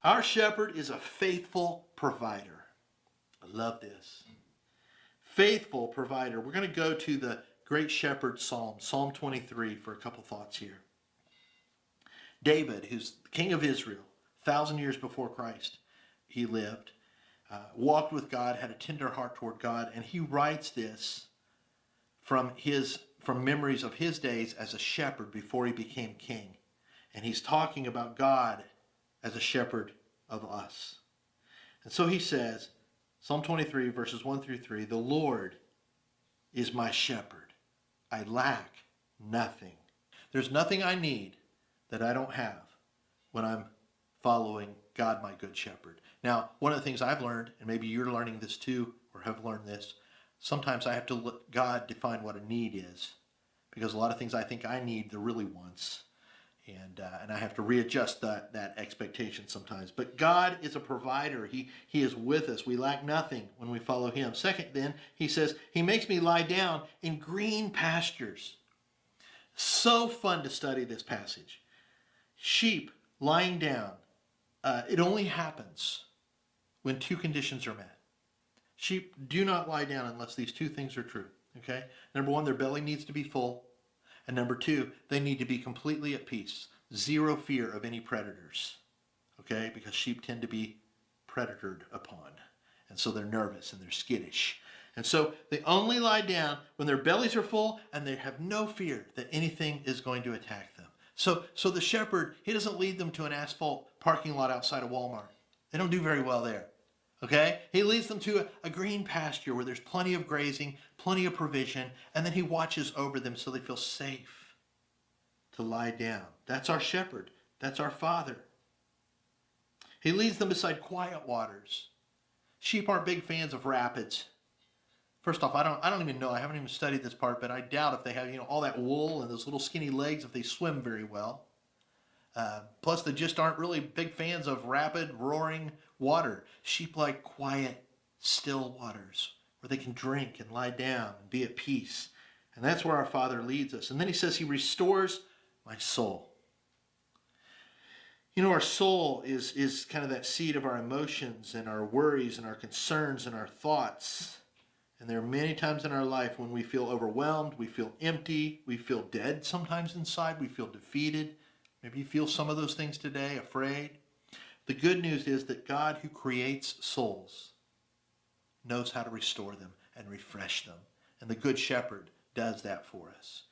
Our shepherd is a faithful provider. I love this. Faithful provider. We're going to go to the great shepherd psalm, Psalm 23, for a couple thoughts here. David, who's the king of Israel, 1,000 years before Christ, he lived, walked with God, had a tender heart toward God, and he writes this from memories of his days as a shepherd before he became king. And he's talking about God as a shepherd of us. And so he says, Psalm 23, verses 1 through 3, the Lord is my shepherd. I lack nothing. There's nothing I need that I don't have when I'm following God, my good shepherd. Now, one of the things I've learned, and maybe you're learning this too, or have learned this, sometimes I have to let God define what a need is, because a lot of things I think I need, they're really wants. And I have to readjust that expectation sometimes. But God is a provider. He is with us. We lack nothing when we follow him. Second, then, he says, he makes me lie down in green pastures. So fun to study this passage. Sheep lying down. It only happens when two conditions are met. Sheep do not lie down unless these two things are true. Okay? Number one, their belly needs to be full. And number two, they need to be completely at peace. Zero fear of any predators. Okay? Because sheep tend to be predatored upon. And so they're nervous and they're skittish. And so they only lie down when their bellies are full and they have no fear that anything is going to attack them. So the shepherd, he doesn't lead them to an asphalt parking lot outside of Walmart. They don't do very well there. Okay? He leads them to a green pasture where there's plenty of grazing, plenty of provision, and then he watches over them so they feel safe to lie down. That's our shepherd. That's our father. He leads them beside quiet waters. Sheep aren't big fans of rapids. First off, I don't even know. I haven't even studied this part, but I doubt if they have, all that wool and those little skinny legs, if they swim very well. Plus, they just aren't really big fans of rapid, roaring water. Sheep like quiet, still waters where they can drink and lie down and be at peace. And that's where our Father leads us. And then he says, he restores my soul. Our soul is kind of that seat of our emotions and our worries and our concerns and our thoughts. And there are many times in our life when we feel overwhelmed, we feel empty, we feel dead sometimes inside, we feel defeated. Maybe you feel some of those things today, afraid. The good news is that God, who creates souls, knows how to restore them and refresh them. And the Good Shepherd does that for us.